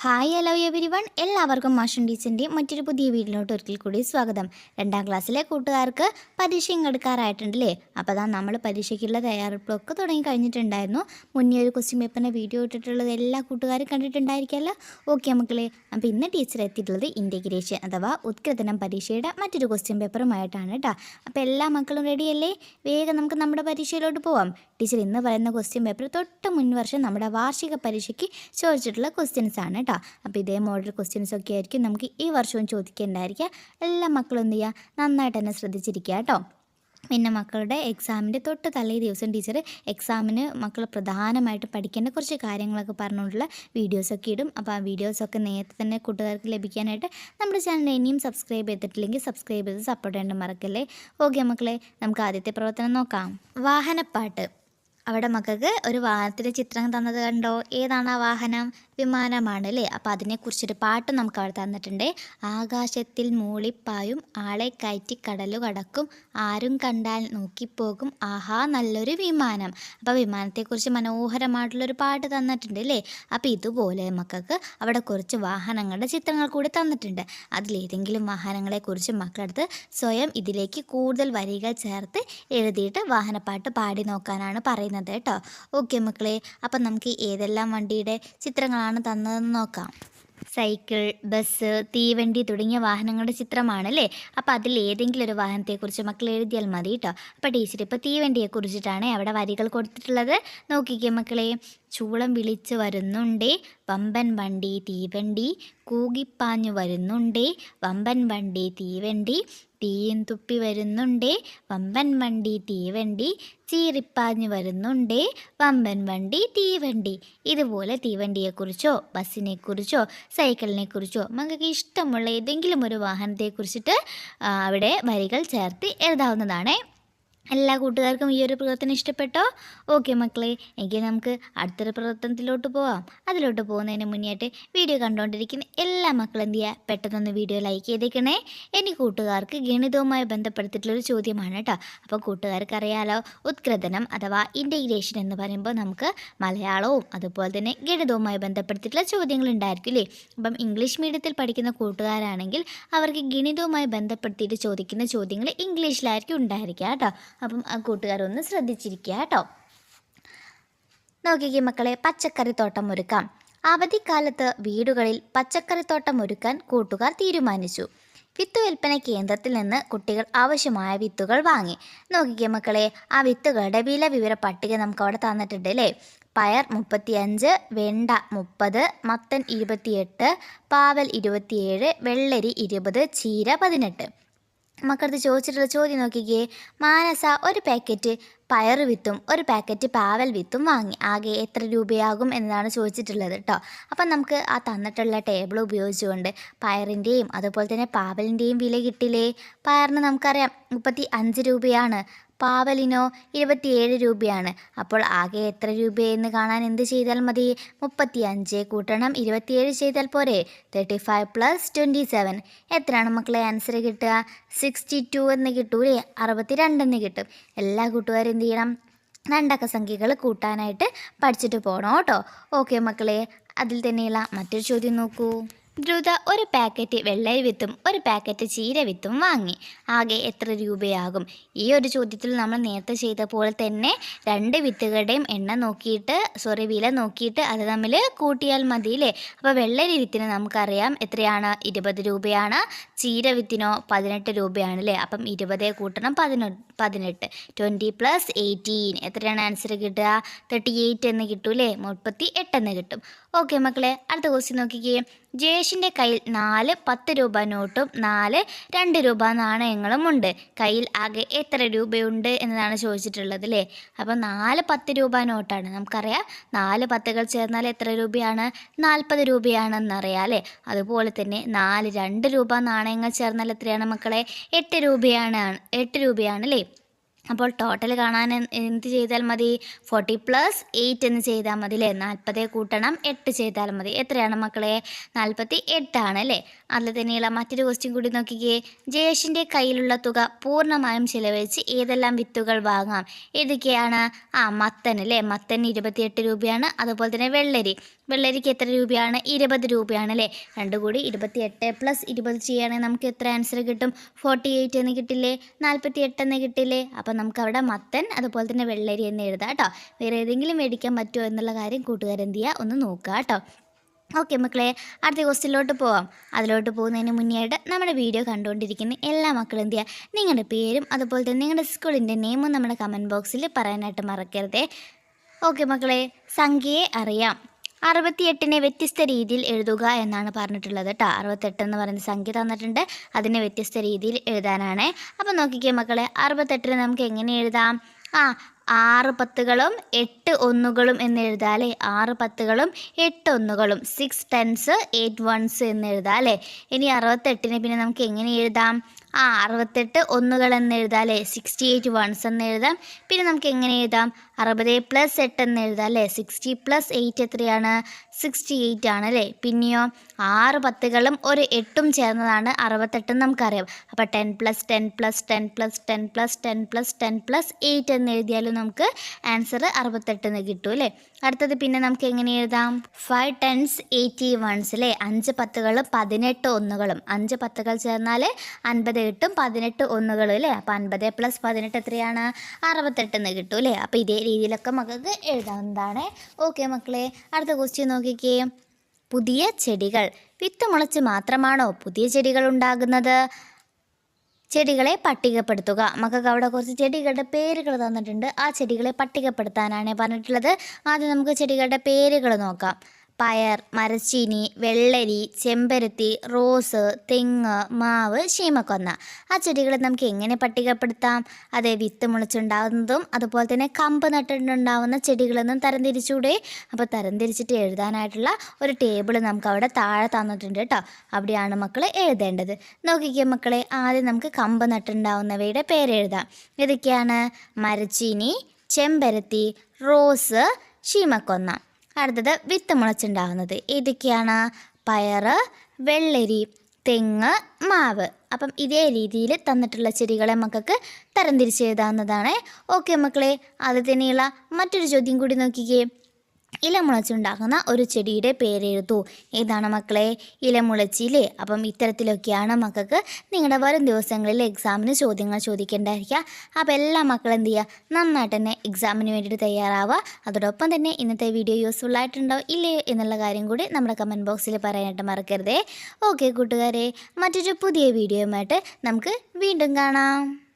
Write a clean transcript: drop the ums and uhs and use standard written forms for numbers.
Hi hello everyone, എല്ലാവർക്കും മാഷൻ ടീച്ചറിൻ്റെ മറ്റൊരു പുതിയ വീഡിയോയിലോട്ട് ഒരിക്കൽ കൂടി സ്വാഗതം. 2ാം ക്ലാസ്സിലെ കൂട്ടുകാർക്ക് പരീക്ഷയും എടുക്കാറായിട്ടുണ്ടല്ലേ. അപ്പോൾ അതാ നമ്മൾ പരീക്ഷയ്ക്കുള്ള തയ്യാറെടുപ്പൊക്കെ തുടങ്ങി കഴിഞ്ഞിട്ടുണ്ടായിരുന്നു. മുന്നേ ഒരു ക്വസ്റ്റ്യൻ പേപ്പറിൻ്റെ വീഡിയോ ഇട്ടിട്ടുള്ളത് എല്ലാ കൂട്ടുകാരും കണ്ടിട്ടുണ്ടായിരിക്കുമല്ലോ. ഓക്കെ മക്കളെ, അപ്പോൾ ഇന്ന് ടീച്ചർ എത്തിയിട്ടുള്ളത് ഇൻ്റഗ്രേഷൻ അഥവാ ഉത്കൃതനം പരീക്ഷയുടെ മറ്റൊരു ക്വസ്റ്റ്യൻ പേപ്പറുമായിട്ടാണ് കേട്ടോ. അപ്പോൾ എല്ലാ മക്കളും റെഡിയല്ലേ? വേഗം നമുക്ക് നമ്മുടെ പരീക്ഷയിലോട്ട് പോവാം. ടീച്ചർ ഇന്ന് പറയുന്ന ക്വസ്റ്റ്യൻ പേപ്പർ തൊട്ട് മുൻ വർഷം നമ്മുടെ വാർഷിക പരീക്ഷയ്ക്ക് ചോദിച്ചിട്ടുള്ള ക്വസ്റ്റ്യൻസ് ആണ്. അപ്പോൾ ഇതേ മോഡൽ ക്വസ്റ്റ്യൻസ് ഒക്കെ ആയിരിക്കും നമുക്ക് ഈ വർഷവും ചോദിക്കേണ്ടായിരിക്കുക. എല്ലാ മക്കളും എന്ത് ചെയ്യുക, നന്നായിട്ട് തന്നെ ശ്രദ്ധിച്ചിരിക്കുക കേട്ടോ. പിന്നെ മക്കളുടെ എക്സാമിൻ്റെ തൊട്ട് തലേ ദിവസം ടീച്ചർ എക്സാമിന് മക്കൾ പ്രധാനമായിട്ട് പഠിക്കേണ്ട കുറച്ച് കാര്യങ്ങളൊക്കെ പറഞ്ഞുകൊണ്ടുള്ള വീഡിയോസൊക്കെ ഇടും. അപ്പോൾ ആ വീഡിയോസൊക്കെ നേരത്തെ തന്നെ കൂട്ടുകാർക്ക് ലഭിക്കാനായിട്ട് നമ്മുടെ ചാനൽ ഇനിയും സബ്സ്ക്രൈബ് ചെയ്തിട്ടില്ലെങ്കിൽ സബ്സ്ക്രൈബ് ചെയ്ത് സപ്പോർട്ട് ചെയ്യേണ്ട മറക്കല്ലേ. ഓക്കെ മക്കളെ, നമുക്ക് ആദ്യത്തെ പ്രവർത്തനം നോക്കാം. വാഹനപ്പാട്ട്. അവിടെ മക്കൾക്ക് ഒരു വാഹനത്തിൻ്റെ ചിത്രം തന്നത് കണ്ടോ? ഏതാണ് ആ വാഹനം? വിമാനമാണ് അല്ലേ. അപ്പോൾ അതിനെക്കുറിച്ചൊരു പാട്ട് നമുക്ക് അവിടെ തന്നിട്ടുണ്ട്. ആകാശത്തിൽ മൂളിപ്പായും ആളെ കയറ്റി കടലു കടക്കും, ആരും കണ്ടാൽ നോക്കിപ്പോകും, ആഹാ നല്ലൊരു വിമാനം. അപ്പോൾ വിമാനത്തെക്കുറിച്ച് മനോഹരമായിട്ടുള്ളൊരു പാട്ട് തന്നിട്ടുണ്ട് അല്ലേ. അപ്പോൾ ഇതുപോലെ മക്കൾക്ക് അവിടെ കുറച്ച് വാഹനങ്ങളുടെ ചിത്രങ്ങൾ കൂടി തന്നിട്ടുണ്ട്. അതിലേതെങ്കിലും വാഹനങ്ങളെക്കുറിച്ച് മക്കളടുത്ത് സ്വയം ഇതിലേക്ക് കൂടുതൽ വരികൾ ചേർത്ത് എഴുതിയിട്ട് വാഹനപ്പാട്ട് പാടി നോക്കാനാണ് പറയുന്നത് കേട്ടോ. ഓക്കെ മക്കളെ, അപ്പം നമുക്ക് ഏതെല്ലാം വണ്ടിയുടെ ചിത്രങ്ങളാണ് തന്നതെന്ന് നോക്കാം. സൈക്കിൾ, ബസ്, തീവണ്ടി തുടങ്ങിയ വാഹനങ്ങളുടെ ചിത്രമാണല്ലേ. അപ്പോൾ അതിൽ ഏതെങ്കിലും ഒരു വാഹനത്തെക്കുറിച്ച് മക്കൾ എഴുതിയാൽ മതി കേട്ടോ. അപ്പോൾ ടീച്ചർ ഇപ്പോൾ തീവണ്ടിയെക്കുറിച്ചിട്ടാണ് അവിടെ വരികൾ കൊടുത്തിട്ടുള്ളത്. നോക്കിക്കേ മക്കളെ. ചൂളം വിളിച്ച് വരുന്നുണ്ടേ വമ്പൻ വണ്ടി തീവണ്ടി, കൂകിപ്പാഞ്ഞു വരുന്നുണ്ടേ വമ്പൻ വണ്ടി തീവണ്ടി, തീയും തുപ്പി വരുന്നുണ്ടേ വമ്പൻ വണ്ടി തീവണ്ടി, ചീറിപ്പാഞ്ഞു വരുന്നുണ്ടേ വമ്പൻ വണ്ടി തീവണ്ടി. ഇതുപോലെ തീവണ്ടിയെക്കുറിച്ചോ ബസ്സിനെക്കുറിച്ചോ സൈക്കിളിനെക്കുറിച്ചോ നമുക്ക് ഇഷ്ടമുള്ള ഏതെങ്കിലും ഒരു വാഹനത്തെക്കുറിച്ചിട്ട് അവിടെ വരികൾ ചേർത്ത് എഴുതാവുന്നതാണ്. എല്ലാ കൂട്ടുകാർക്കും ഈ ഒരു പ്രവർത്തനം ഇഷ്ടപ്പെട്ടോ? ഓക്കെ മക്കളെ, എങ്കിൽ നമുക്ക് അടുത്തൊരു പ്രവർത്തനത്തിലോട്ട് പോവാം. അതിലോട്ട് പോകുന്നതിന് മുന്നേയായിട്ട് വീഡിയോ കണ്ടുകൊണ്ടിരിക്കുന്ന എല്ലാ മക്കളും എന്ത് ചെയ്യുക, പെട്ടെന്നൊന്ന് വീഡിയോ ലൈക്ക് ചെയ്തേക്കണേ. ഇനി കൂട്ടുകാർക്ക് ഗണിതവുമായി ബന്ധപ്പെടുത്തിയിട്ടുള്ളൊരു ചോദ്യമാണ് കേട്ടോ. അപ്പോൾ കൂട്ടുകാർക്ക് അറിയാലോ, ഉത്കൃതനം അഥവാ ഇൻ്റഗ്രേഷൻ എന്ന് പറയുമ്പോൾ നമുക്ക് മലയാളവും അതുപോലെ തന്നെ ഗണിതവുമായി ബന്ധപ്പെടുത്തിയിട്ടുള്ള ചോദ്യങ്ങൾ ഉണ്ടായിരിക്കില്ലേ. അപ്പം ഇംഗ്ലീഷ് മീഡിയത്തിൽ പഠിക്കുന്ന കൂട്ടുകാരാണെങ്കിൽ അവർക്ക് ഗണിതവുമായി ബന്ധപ്പെടുത്തിയിട്ട് ചോദിക്കുന്ന ചോദ്യങ്ങൾ ഇംഗ്ലീഷിലായിരിക്കും ഉണ്ടായിരിക്കുക കേട്ടോ. അപ്പം ആ കൂട്ടുകാരൊന്ന് ശ്രദ്ധിച്ചിരിക്കുക കേട്ടോ. നോക്കിക്കേ മക്കളെ, പച്ചക്കറിത്തോട്ടം ഒരുക്കാം. അവധിക്കാലത്ത് വീടുകളിൽ പച്ചക്കറിത്തോട്ടം ഒരുക്കാൻ കൂട്ടുകാർ തീരുമാനിച്ചു. വിത്ത് വിൽപ്പന കേന്ദ്രത്തിൽ നിന്ന് കുട്ടികൾ ആവശ്യമായ വിത്തുകൾ വാങ്ങി. നോക്കിക്കേ മക്കളെ, ആ വിത്തുകളുടെ വില വിവര പട്ടിക നമുക്ക് അവിടെ തന്നിട്ടുണ്ട് അല്ലേ. പയർ 35, വെണ്ട 30, മത്തൻ 28, പാവൽ 27, വെള്ളരി 20, ചീര 18. മക്കളടുത്ത് ചോദിച്ചിട്ടുള്ള ചോദ്യം നോക്കിക്കേ. മാനസ ഒരു പാക്കറ്റ് പയർ വിത്തും ഒരു പാക്കറ്റ് പാവൽ വിത്തും വാങ്ങി. ആകെ എത്ര രൂപയാകും എന്നതാണ് ചോദിച്ചിട്ടുള്ളത് കേട്ടോ. അപ്പം നമുക്ക് ആ തന്നിട്ടുള്ള ടേബിൾ ഉപയോഗിച്ചുകൊണ്ട് പയറിൻ്റെയും അതുപോലെ തന്നെ പാവലിൻ്റെയും വില കിട്ടില്ലേ. പയറിന് നമുക്കറിയാം 35 രൂപയാണ്, പാവലിനോ 27 രൂപയാണ്. അപ്പോൾ ആകെ എത്ര രൂപയെന്ന് കാണാൻ എന്ത് ചെയ്താൽ മതി? 35 കൂട്ടണം 27 ചെയ്താൽ പോരെ. 35 + 27 എത്രയാണ് മക്കളെ ആൻസർ കിട്ടുക? 62 എന്ന് കിട്ടൂലേ. 62 എന്ന് കിട്ടും. എല്ലാ കൂട്ടുകാരും എന്ത് ചെയ്യണം? രണ്ടക്ക സംഖ്യകൾ കൂട്ടാനായിട്ട് പഠിച്ചിട്ട് പോകണം കേട്ടോ. ഓക്കെ മക്കളെ, അതിൽ തന്നെയുള്ള മറ്റൊരു ചോദ്യം നോക്കൂ. ദ്രുത ഒരു പാക്കറ്റ് വെള്ളരി വിത്തും ഒരു പാക്കറ്റ് ചീര വിത്തും വാങ്ങി. ആകെ എത്ര രൂപയാകും? ഈ ഒരു ചോദ്യത്തിൽ നമ്മൾ നേരത്തെ ചെയ്ത പോലെ തന്നെ രണ്ട് വിത്തുകളുടെയും വില നോക്കിയിട്ട് അത് തമ്മിൽ കൂട്ടിയാൽ മതിയില്ലേ. അപ്പോൾ വെള്ളരി വിത്തിന് നമുക്കറിയാം എത്രയാണ്? 20 രൂപയാണ്. ചീര വിത്തിനോ 18 രൂപയാണ് അല്ലേ. അപ്പം 20 കൂട്ടണം 18. 20 + 18 എത്രയാണ് ആൻസർ കിട്ടുക? 38 എന്ന് കിട്ടൂലേ. 38 എന്ന് കിട്ടും. ഓക്കെ മക്കളെ, അടുത്ത ക്വസ്റ്റ്യൻ നോക്കിക്കേ. ജയേഷിൻ്റെ കയ്യിൽ 4 10 രൂപ നോട്ടും 4 2 രൂപ നാണയങ്ങളും ഉണ്ട്. കയ്യിൽ ആകെ എത്ര രൂപയുണ്ട് എന്നതാണ് ചോദിച്ചിട്ടുള്ളത് അല്ലേ. അപ്പം 4 10 രൂപ നോട്ടാണ്. നമുക്കറിയാം 4 10കൾ ചേർന്നാൽ എത്ര രൂപയാണ്? 40 രൂപയാണെന്നറിയാം അല്ലേ. അതുപോലെ തന്നെ 4 2 രൂപ നാണയങ്ങൾ ചേർന്നാൽ എത്രയാണ് മക്കളെ? 8 രൂപയാണ് അല്ലേ. അപ്പോൾ ടോട്ടൽ കാണാൻ എന്ത് ചെയ്താൽ മതി? 40 + 8 എന്ന് ചെയ്താൽ മതി അല്ലേ. 40 കൂട്ടണം 8 ചെയ്താൽ മതി. എത്രയാണ് മക്കളെ? 48 ആണ് അല്ലേ. അതിൽ തന്നെയുള്ള മറ്റൊരു ക്വസ്റ്റ്യൻ കൂടി നോക്കിക്കേ. ജയേഷിൻ്റെ കയ്യിലുള്ള തുക പൂർണ്ണമായും ചിലവഴിച്ച് ഏതെല്ലാം വിത്തുകൾ വാങ്ങാം? ഏതൊക്കെയാണ്? മത്തൻ അല്ലേ. മത്തൻ 28 രൂപയാണ്. അതുപോലെ തന്നെ വെള്ളരിക്ക് എത്ര രൂപയാണ്? 20 രൂപയാണ് അല്ലേ. 2 കൂടി 28 പ്ലസ് 20 ചെയ്യുകയാണെങ്കിൽ നമുക്ക് എത്ര ആൻസർ കിട്ടും? 48 എന്ന് കിട്ടില്ലേ, 48 എന്ന് കിട്ടില്ലേ. അപ്പം നമുക്കവിടെ മത്തൻ അതുപോലെ തന്നെ വെള്ളരി എന്ന് എഴുതാം കേട്ടോ. വേറെ ഏതെങ്കിലും മേടിക്കാൻ പറ്റുമോ എന്നുള്ള കാര്യം കൂട്ടുകാരെന്ത് ചെയ്യുക, ഒന്ന് നോക്കുക കേട്ടോ. ഓക്കെ മക്കളെ, അടുത്ത ക്വസ്റ്റ്യനിലോട്ട് പോവാം. അതിലോട്ട് പോകുന്നതിന് മുന്നേയായിട്ട് നമ്മുടെ വീഡിയോ കണ്ടുകൊണ്ടിരിക്കുന്ന എല്ലാ മക്കളും എന്ത് ചെയ്യുക, നിങ്ങളുടെ പേരും അതുപോലെ തന്നെ നിങ്ങളുടെ സ്കൂളിൻ്റെ നെയിമും നമ്മുടെ കമൻറ്റ് ബോക്സിൽ പറയാനായിട്ട് മറക്കരുതേ. ഓക്കെ മക്കളെ, സംഖ്യയെ അറിയാം. 68നെ വ്യത്യസ്ത രീതിയിൽ എഴുതുക എന്നാണ് പറഞ്ഞിട്ടുള്ളത് കേട്ടോ. 68 എന്ന് പറയുന്ന സംഖ്യ തന്നിട്ടുണ്ട്, അതിനെ വ്യത്യസ്ത രീതിയിൽ എഴുതാനാണ്. അപ്പം നോക്കിക്കേ മക്കളെ, 68നെ നമുക്ക് എങ്ങനെ എഴുതാം? 6 പത്തുകളും 8 ഒന്നുകളും എന്ന് എഴുതാം അല്ലേ. 6 പത്തുകളും 8 ഒന്നുകളും, 6 10s 8 1s എന്ന് എഴുതാം അല്ലേ. ഇനി 68നെ പിന്നെ നമുക്ക് എങ്ങനെ എഴുതാം? 68 ഒന്നുകൾ എന്ന് എഴുതാം അല്ലേ. 68 1s എന്ന് എഴുതാം. പിന്നെ നമുക്ക് എങ്ങനെ എഴുതാം? 60 + 8 എന്ന് എഴുതാം അല്ലേ. 60 + 8 എത്രയാണ്? 68 ആണ് അല്ലേ. പിന്നെയോ 6 പത്തുകളും ഒരു 8ഉം ചേർന്നതാണ് 68 എന്ന് നമുക്കറിയാം. അപ്പോൾ 10 + 10 + 10 + 10 + 10 + 10 + 8 എന്ന് എഴുതിയാലും നമുക്ക് ആൻസർ 68 എന്ന് കിട്ടും അല്ലേ. അടുത്തത് പിന്നെ നമുക്ക് എങ്ങനെ എഴുതാം? 5 10s 80 1s അല്ലേ. 5 പത്തുകളും 18 ഒന്നുകളും, 5 പത്തുകൾ ചേർന്നാൽ 58ഉം 18 ഒന്നുകളും അല്ലേ. അപ്പോൾ 50 + 18 എത്രയാണ്? 68 എന്ന് കിട്ടും അല്ലേ. അപ്പോൾ ഇതേ രീതിയിലൊക്കെ മക്കൾക്ക് എഴുതാവുന്നതാണ്. ഓക്കെ മക്കളെ, അടുത്ത ക്വസ്റ്റ്യൻ നോക്കിക്കേ. പുതിയ ചെടികൾ. വിത്ത് മുളച്ച് മാത്രമാണോ പുതിയ ചെടികൾ ഉണ്ടാകുന്നത്? ചെടികളെ പട്ടികപ്പെടുത്തുക. മക്കൾക്ക് അവിടെ കുറച്ച് ചെടികളുടെ പേരുകൾ തന്നിട്ടുണ്ട്, ആ ചെടികളെ പട്ടികപ്പെടുത്താനാണ് പറഞ്ഞിട്ടുള്ളത്. ആദ്യം നമുക്ക് ചെടികളുടെ പേരുകൾ നോക്കാം. പയർ, മരച്ചീനി, വെള്ളരി, ചെമ്പരത്തി, റോസ്, തെങ്ങ്, മാവ്, ശീമക്കൊന്ന. ആ ചെടികളെ നമുക്ക് എങ്ങനെ പട്ടികപ്പെടുത്താം? അത് വിത്ത് മുളച്ചുണ്ടാകുന്നതും അതുപോലെ തന്നെ കമ്പ് നട്ടിട്ടുണ്ടാവുന്ന ചെടികളെന്നും തരംതിരിച്ചൂടെ? അപ്പോൾ തരംതിരിച്ചിട്ട് എഴുതാനായിട്ടുള്ള ഒരു ടേബിൾ നമുക്ക് അവിടെ താഴെ തന്നിട്ടുണ്ട് കേട്ടോ. അവിടെയാണ് മക്കൾ എഴുതേണ്ടത്. നോക്കിക്കേ മക്കളെ, ആദ്യം നമുക്ക് കമ്പ് നട്ടുണ്ടാവുന്നവയുടെ പേരെഴുതാം. ഏതൊക്കെയാണ്? മരച്ചീനി, ചെമ്പരത്തി, റോസ്, ശീമക്കൊന്ന. അടുത്തത് വിത്ത് മുളച്ചുണ്ടാകുന്നത് ഏതൊക്കെയാണ്? പയർ, വെള്ളരി, തെങ്ങ്, മാവ്. അപ്പം ഇതേ രീതിയിൽ തന്നിട്ടുള്ള ചെടികളെ മക്കൾക്ക് തരംതിരിച്ച് എഴുതാവുന്നതാണ്. ഓക്കെ മക്കളെ, അത് തന്നെയുള്ള മറ്റൊരു ചോദ്യം കൂടി നോക്കിക്കേ. ഇല മുളച്ചുണ്ടാകുന്ന ഒരു ചെടിയുടെ പേരെഴുതൂ. ഏതാണ് മക്കളെ? ഇലമുളച്ചില്ലേ. അപ്പം ഇത്തരത്തിലൊക്കെയാണ് മക്കൾക്ക് നിങ്ങളുടെ വരും ദിവസങ്ങളിൽ എക്സാമിന് ചോദ്യങ്ങൾ ചോദിക്കേണ്ടായിരിക്കുക. അപ്പോൾ എല്ലാ മക്കളും എന്ത് ചെയ്യുക, നന്നായിട്ട് തന്നെ എക്സാമിന് വേണ്ടിയിട്ട് തയ്യാറാവുക. അതോടൊപ്പം തന്നെ ഇന്നത്തെ വീഡിയോ യൂസ്ഫുൾ ആയിട്ടുണ്ടോ ഇല്ലേ എന്നുള്ള കാര്യം കൂടി നമ്മുടെ കമൻറ്റ് ബോക്സിൽ പറയാനായിട്ട് മറക്കരുതേ. ഓക്കെ കൂട്ടുകാരെ, മറ്റൊരു പുതിയ വീഡിയോയുമായിട്ട് നമുക്ക് വീണ്ടും കാണാം.